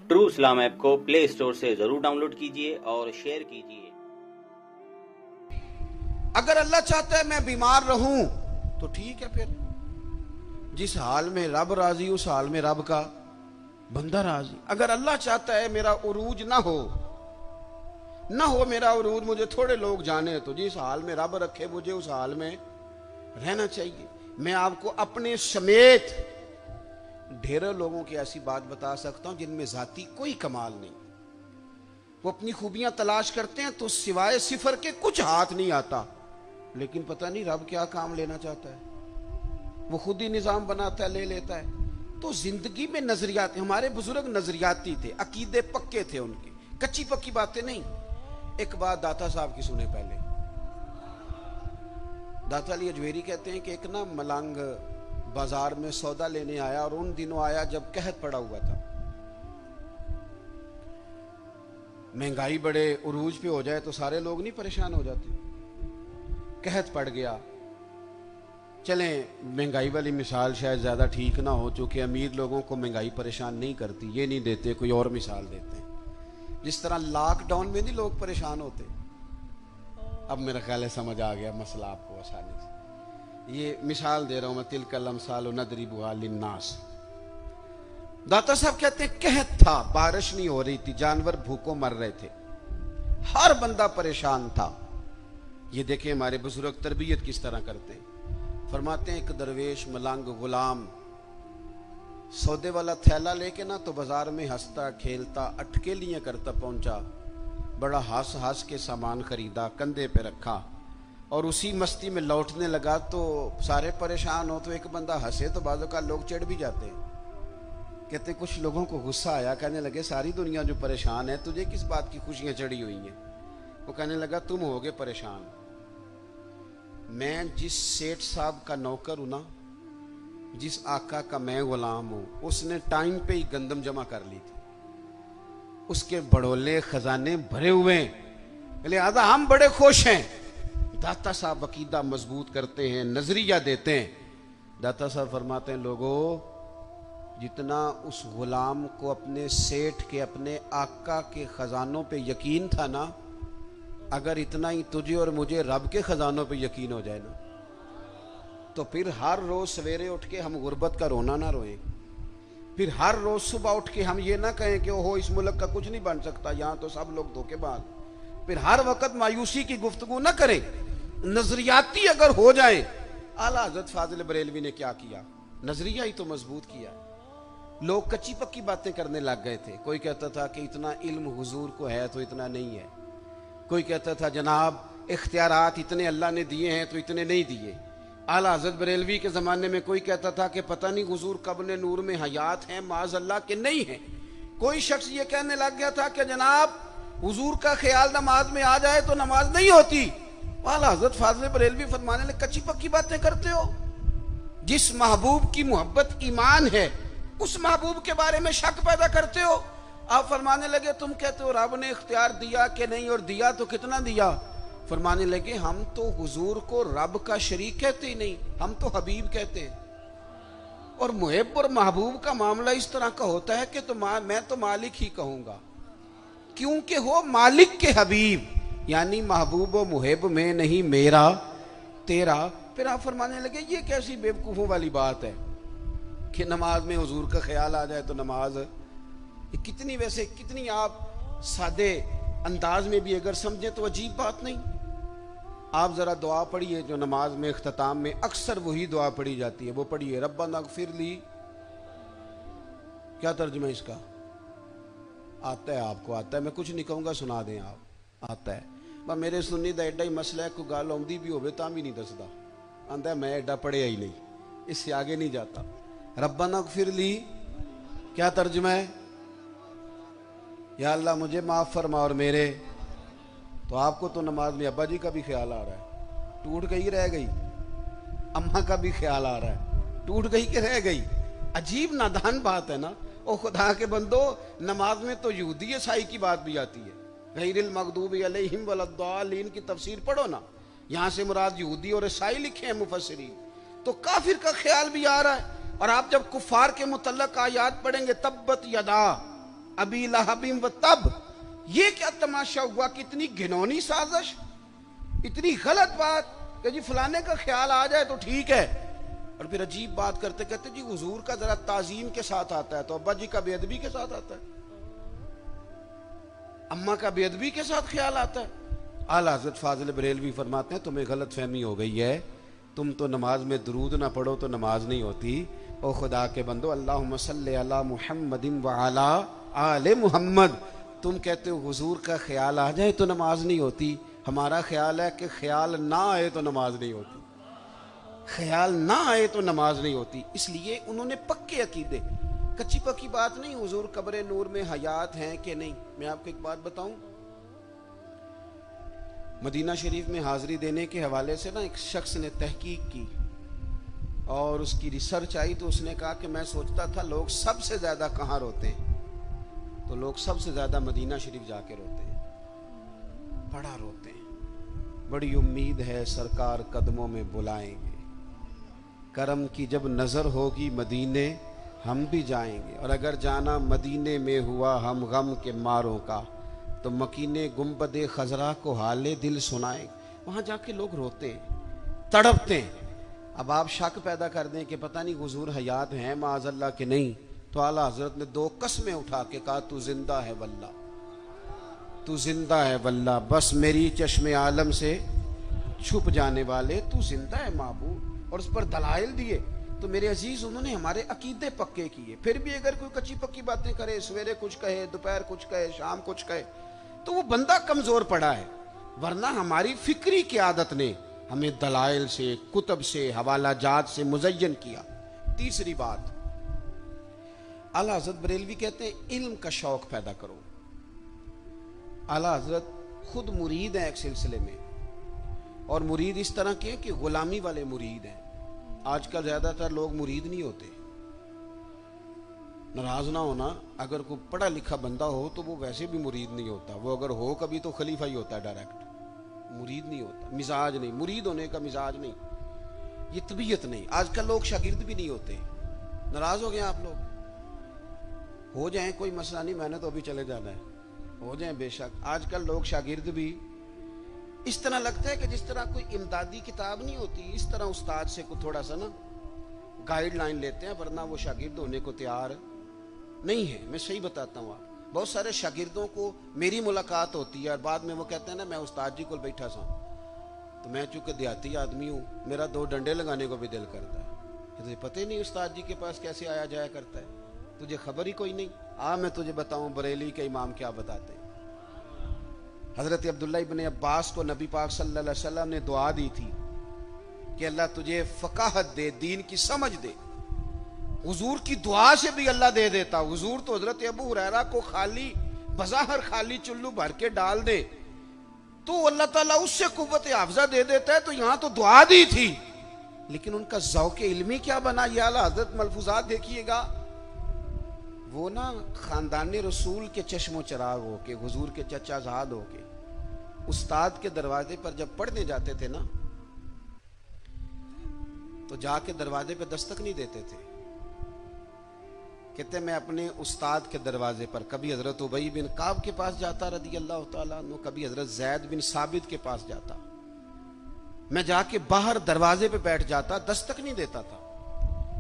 True इस्लाम app को play store से जरूर डाउनलोड कीजिए और शेयर कीजिए। अगर अल्लाह चाहता है मैं बीमार रहूं तो ठीक है, फिर जिस हाल में रब राजी उस हाल में रब का बंदा राजी। अगर अल्लाह चाहता है मेरा उरूज ना हो मेरा उरूज, मुझे थोड़े लोग जाने, तो जिस हाल में रब रखे मुझे उस हाल में रहना चाहिए। मैं आपको अपने समेत ढेरों लोगों की ऐसी बात बता सकता हूं जिनमें जाती कोई कमाल नहीं, वो अपनी खूबियां तलाश करते हैं तो सिवाय सिफर के कुछ हाथ नहीं आता, लेकिन पता नहीं रब क्या काम लेना चाहता है, वो खुद ही निजाम बनाता है, ले लेता है। तो जिंदगी में नजरियात, हमारे बुजुर्ग नजरियाती थे, अकीदे पक्के थे उनके, कच्ची पक्की बातें नहीं। एक बात दाता साहब की सुने पहले। दाता अली अजमेरी कहते हैं कि एक ना मलंग बाजार में सौदा लेने आया, और उन दिनों आया जब कहत पड़ा हुआ था, महंगाई बड़े उरूज पे हो जाए तो सारे लोग नहीं परेशान हो जाते। कहत पड़ गया। चलें महंगाई वाली मिसाल शायद ज़्यादा ठीक ना हो, चूँकि अमीर लोगों को महंगाई परेशान नहीं करती, ये नहीं देते, कोई और मिसाल देते हैं। जिस तरह लॉकडाउन में नहीं लोग परेशान होते, अब मेरा ख्याल है समझ आ गया मसला आपको आसानी से। ये मिसाल दे रहा हूँ मैं, तिलकल अमसाल नदरिबुहा लिन्नास। दाता साहब कहते हैं कहत था, बारिश नहीं हो रही थी, जानवर भूखों मर रहे थे, हर बंदा परेशान था। ये देखें हमारे बुजुर्ग तरबियत किस तरह करते हैं। फरमाते हैं एक दरवेश मलंग गुलाम सौदे वाला थैला लेके ना तो बाजार में हंसता खेलता अटकेलियां करता पहुंचा, बड़ा हंस हंस के सामान खरीदा, कंधे पे रखा, और उसी मस्ती में लौटने लगा। तो सारे परेशान हो तो एक बंदा हंसे तो बाजू का लोग चिढ़ भी जाते हैं। कहते कुछ लोगों को गुस्सा आया, कहने लगे सारी दुनिया जो परेशान है, तुझे किस बात की खुशियां चढ़ी हुई हैं? वो कहने लगा तुम होगे परेशान, मैं जिस सेठ साहब का नौकर हूं ना, जिस आका का मैं गुलाम हूं, उसने टाइम पे ही गंदम जमा कर ली थी, उसके बड़ोले खजाने भरे हुए हैं, लिहाजा हम बड़े खुश हैं। दाता साहब अकीदा मजबूत करते हैं, नजरिया देते हैं। दाता साहब फरमाते हैं लोगों, जितना उस गुलाम को अपने सेठ के, अपने आका के खजानों पे यकीन था ना, अगर इतना ही तुझे और मुझे रब के खजानों पे यकीन हो जाए ना, तो फिर हर रोज सवेरे उठ के हम गुर्बत का रोना ना रोएं, फिर हर रोज सुबह उठ के हम ये ना कहें कि ओहो इस मुल्क का कुछ नहीं बन सकता, यहाँ तो सब लोग धोखेबाज, फिर हर वक्त मायूसी की गुफ्तगू ना करें, नजरियाती अगर हो जाए। आला हजरत फाजिल बरेलवी ने क्या किया, नजरिया ही तो मजबूत किया। लोग कच्ची पक्की बातें करने लग गए थे। कोई कहता था कि इतना इल्म हुजूर को है तो इतना नहीं है, कोई कहता था जनाब इख्तियारात इतने अल्लाह ने दिए हैं तो इतने नहीं दिए। आला हज़रत बरेलवी के ज़माने में कोई कहता था कि पता नहीं हुजूर कब्र नूर में हयात हैं, माज़ अल्लाह के नहीं है। कोई शख्स ये कहने लग गया था कि जनाब हुजूर का ख्याल नमाज में आ जाए तो नमाज नहीं होती। आला हज़रत फाज़िल बरेलवी फरमाने लगे कच्ची पक्की बातें करते हो, जिस महबूब की मोहब्बत ईमान है उस महबूब के बारे में शक पैदा करते हो। आप फरमाने लगे तुम कहते हो रब ने इख्तियार दिया कि नहीं, और दिया तो कितना दिया? फरमाने लगे हम तो हुजूर को रब का शरीक कहते ही नहीं, हम तो हबीब कहते हैं। और मुहिब और महबूब का मामला इस तरह का होता है कि मैं तो मालिक ही कहूंगा, क्योंकि हो मालिक के हबीब, यानी महबूब व मुहिब में नहीं मेरा तेरा। फिर आप फरमाने लगे ये कैसी बेवकूफों वाली बात है कि नमाज में हुजूर का ख्याल आ जाए तो नमाज, कितनी वैसे कितनी आप सादे अंदाज में भी अगर समझे तो अजीब बात नहीं। आप जरा दुआ पढ़िए जो नमाज में इख्तिताम में अक्सर वही दुआ पढ़ी जाती है, वो पढ़िए रब्बना ग़फ़िरली। क्या तर्जुमा इसका आता है? आपको आता है? मैं कुछ नहीं कहूँगा, सुना दें आप, आता है। पर मेरे सुन्नी दा एडा ही मसला है, कोई गल आउंदी भी होवे तां भी नहीं दसदा, आंदा मैं एडा पढ़िया ही नहीं, इससे आगे नहीं जाता। रब्बना ग़फ़िरली क्या तर्जुमा है? या अल्लाह मुझे माफ़ फरमा और मेरे। तो आपको तो नमाज में अब्बा जी का भी ख्याल आ रहा है, टूट गई रह गई, अम्मा का भी ख्याल आ रहा है, टूट गई कि रह गई। अजीब नादान बात है ना। ओ खुदा के बंदो, नमाज में तो यहूदी ईसाई की बात भी आती है, गैरिल मग़दूबि अलैहिम वलद्दालीन की तफसीर पढ़ो ना, यहाँ से मुराद यहूदी और ईसाई लिखे हैं मुफस्सिरीन। तो काफिर का ख्याल भी आ रहा है। और आप जब कुफार के मुतल्लक आयात पढ़ेंगे, तब्बत यदा, अबी लहबिन व तब। ये क्या तमाशा हुआ, कितनी घिनौनी साजिश, इतनी गलत बात कि जी फलाने का ख्याल आ जाए तो ठीक है। और फिर अजीब बात करते कहते जी हुजूर का जरा ताजीम के साथ आता है तो अब्बा जी का बेअदबी के साथ आता है, अम्मा का बेअदबी के साथ ख्याल आता है। आला हज़रत फाजिल बरेलवी फरमाते हैं तुम्हें गलत फहमी हो गई है, तुम तो नमाज में दुरूद ना पढ़ो तो नमाज नहीं होती। ओ खुदा के बंदो, अल्लाहुम्मा सल्ली अला मुहम्मदिन व अला आले मुहम्मद। तुम कहते हो हुजूर का ख्याल आ जाए तो नमाज नहीं होती, हमारा ख्याल है कि ख्याल ना आए तो नमाज नहीं होती, ख्याल ना आए तो नमाज नहीं होती। इसलिए उन्होंने पक्के अकीदे, कच्ची पक्की बात नहीं, हुजूर कब्र नूर में हयात हैं कि नहीं। मैं आपको एक बात बताऊं, मदीना शरीफ में हाजिरी देने के हवाले से ना एक शख्स ने तहकीक की और उसकी रिसर्च आई तो उसने कहा कि मैं सोचता था लोग सबसे ज्यादा कहाँ रोते हैं, तो लोग सबसे ज्यादा मदीना शरीफ जाके रोते हैं, बड़ा रोते हैं। बड़ी उम्मीद है सरकार कदमों में बुलाएंगे, करम की जब नजर होगी मदीने हम भी जाएंगे। और अगर जाना मदीने में हुआ हम गम के मारों का, तो मकीने गुंबदे खजरा को हाले दिल सुनाए। वहां जाके लोग रोते हैं, तड़पते हैं। अब आप शक पैदा कर दें कि पता नहीं हुजूर हयात हैं माज़अल्लाह के नहीं, तो आला हजरत ने 2 कसमें उठा के कहा तू जिंदा है वल्लाह, तू जिंदा है वल्लाह, बस मेरी चश्मे आलम से छुप जाने वाले तू जिंदा है महबूब। और उस पर दलाइल दिए। तो मेरे अजीज, उन्होंने हमारे अकीदे पक्के किए। फिर भी अगर कोई कच्ची पक्की बातें करे, सवेरे कुछ कहे, दोपहर कुछ कहे, शाम कुछ कहे, तो वो बंदा कमजोर पड़ा है। वरना हमारी फिक्री की आदत ने हमें दलाइल से, कुतब से, हवाला जात से मुज़य्यन किया। तीसरी बात, आला हजरत बरेलवी कहते हैं इल्म का शौक पैदा करो। आला हजरत खुद मुरीद हैं एक सिलसिले में, और मुरीद इस तरह के कि गुलामी वाले मुरीद हैं। आजकल ज्यादातर लोग मुरीद नहीं होते। नाराज ना होना, अगर कोई पढ़ा लिखा बंदा हो तो वो वैसे भी मुरीद नहीं होता, वो अगर हो कभी तो खलीफा ही होता है डायरेक्ट, मुरीद नहीं होता। मिजाज नहीं, मुरीद होने का मिजाज नहीं, ये तबीयत नहीं। आजकल लोग शागिर्द भी नहीं होते। नाराज हो गए आप लोग, हो जाएं कोई मसला नहीं, मैंने तो अभी चले जाना है, हो जाएं बेशक। आजकल लोग शागिर्द भी इस तरह लगता है कि जिस तरह कोई इमदादी किताब नहीं होती, इस तरह उस्ताद से को थोड़ा सा ना गाइडलाइन लेते हैं, वरना वो शागिर्द होने को तैयार नहीं है। मैं सही बताता हूँ, आप बहुत सारे शागिर्दों को मेरी मुलाकात होती है और बाद में वो कहते हैं ना मैं उस्ताद जी को बैठा सा, तो मैं चूंकि देहाती आदमी हूँ, मेरा 2 डंडे लगाने को भी दिल करता है। तुझे पता ही नहीं उस्ताद जी के पास कैसे आया जाया करता है, तुझे खबर ही कोई नहीं। मैं तुझे बताऊं बरेली के इमाम क्या बताते हैं। हजरत अब्दुल्ला इब्ने अब्बास को नबी पाक सल्लल्लाहु अलैहि वसल्लम ने दुआ दी थी कि अल्लाह तुझे फकाहत दे, दीन की समझ दे। हुजूर की दुआ से भी अल्लाह दे देता। हुजूर तो हजरत अबू हुरैरा को खाली बज़ाहिर खाली चुल्लू भर के डाल दे तो अल्लाह ताला उससे कुव्वत हाफ़िज़ा दे देता है। तो यहां तो दुआ दी थी, लेकिन उनका ज़ौक़ इल्मी क्या बना, ये आला हजरत मलफूजात देखिएगा। वो ना खानदान रसूल के चश्मो चराग होके, हुजूर के चचा ज़ाद होके उस्ताद के दरवाजे पर जब पढ़ने जाते थे ना, तो जाके दरवाजे पे दस्तक नहीं देते थे। कहते मैं अपने उस्ताद के दरवाजे पर कभी हजरत उबई बिन काब के पास जाता रदी अल्लाह तआला अन्हु, कभी हजरत जैद बिन साबित के पास जाता, मैं जाके बाहर दरवाजे पे बैठ जाता, दस्तक नहीं देता था,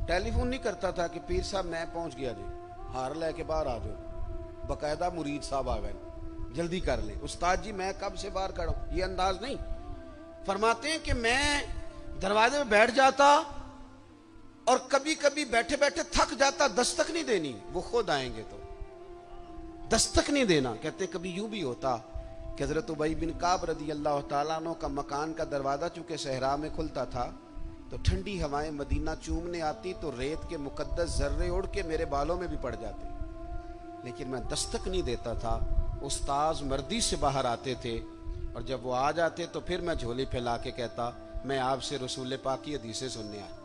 टेलीफोन नहीं करता था कि पीर साहब मैं पहुंच गया जी, हार लेके बाहर आ जाओ, बकायदा मुरीद साहब आ गए, जल्दी कर ले, उस्ताद जी मैं कब से बाहर खड़ा हूं, ये अंदाज नहीं। फरमाते हैं कि मैं दरवाजे में बैठ जाता और कभी कभी बैठे बैठे थक जाता, दस्तक नहीं देनी, वो खुद आएंगे तो दस्तक नहीं देना। कहते कभी यूं भी होता कि हजरत उबई बिन काब रदी अल्लाह तआला अन्हु का मकान का दरवाजा चूंकि सहरा में खुलता था, तो ठंडी हवाएं मदीना चूमने आती तो रेत के मुकद्दस जर्रे उड़ के मेरे बालों में भी पड़ जाते, लेकिन मैं दस्तक नहीं देता था। उस्ताज मर्दी से बाहर आते थे और जब वो आ जाते तो फिर मैं झोली फैला के कहता मैं आपसे रसूल पाक की हदीसें सुनने आया।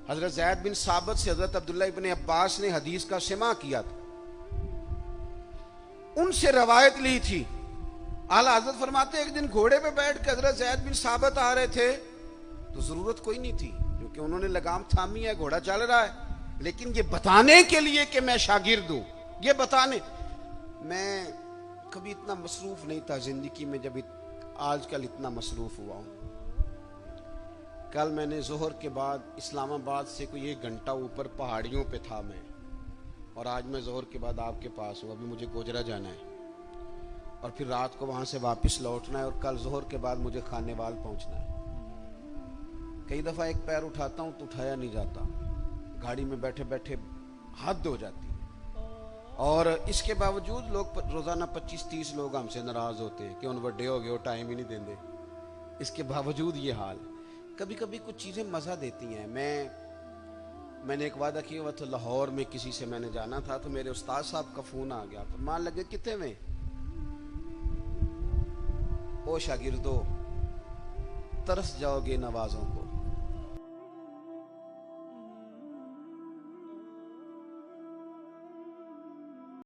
हजरत जैद बिन साबित से हजरत अब्दुल्ला इब्ने अब्बास ने हदीस का सिमा किया था, उनसे रवायत ली थी। आला हजरत फरमाते एक दिन घोड़े पे बैठ के हजरत जैद बिन साबित आ रहे थे, तो जरूरत कोई नहीं थी क्योंकि उन्होंने लगाम थामी है, घोड़ा चल रहा है, लेकिन ये बताने के लिए कि मैं शागिर्द हूं, ये बताने। मैं कभी इतना मसरूफ नहीं था जिंदगी में जब आजकल इतना मसरूफ हुआ हूं। कल मैंने जोहर के बाद इस्लामाबाद से कोई 1 घंटा ऊपर पहाड़ियों पे था मैं, और आज मैं जोहर के बाद आपके पास हूँ। अभी मुझे गोजरा जाना है और फिर रात को वहां से वापस लौटना है, और कल जोहर के बाद मुझे खानेवाल पहुंचना है। कई दफा एक पैर उठाता हूं तो उठाया नहीं जाता, गाड़ी में बैठे बैठे हद हो जाती है। और इसके बावजूद लोग रोजाना 25-30 लोग हमसे नाराज होते हैं कि उन बड़े हो गए हो, टाइम ही नहीं देंगे। इसके बावजूद ये हाल। कभी कभी कुछ चीजें मजा देती हैं। मैंने एक वादा किया हुआ था, लाहौर में किसी से मैंने जाना था, तो मेरे उस्ताद साहब का फोन आ गया। फरमान लगे कितने में, ओ शागिर्दो तरस जाओगे नवाजों को,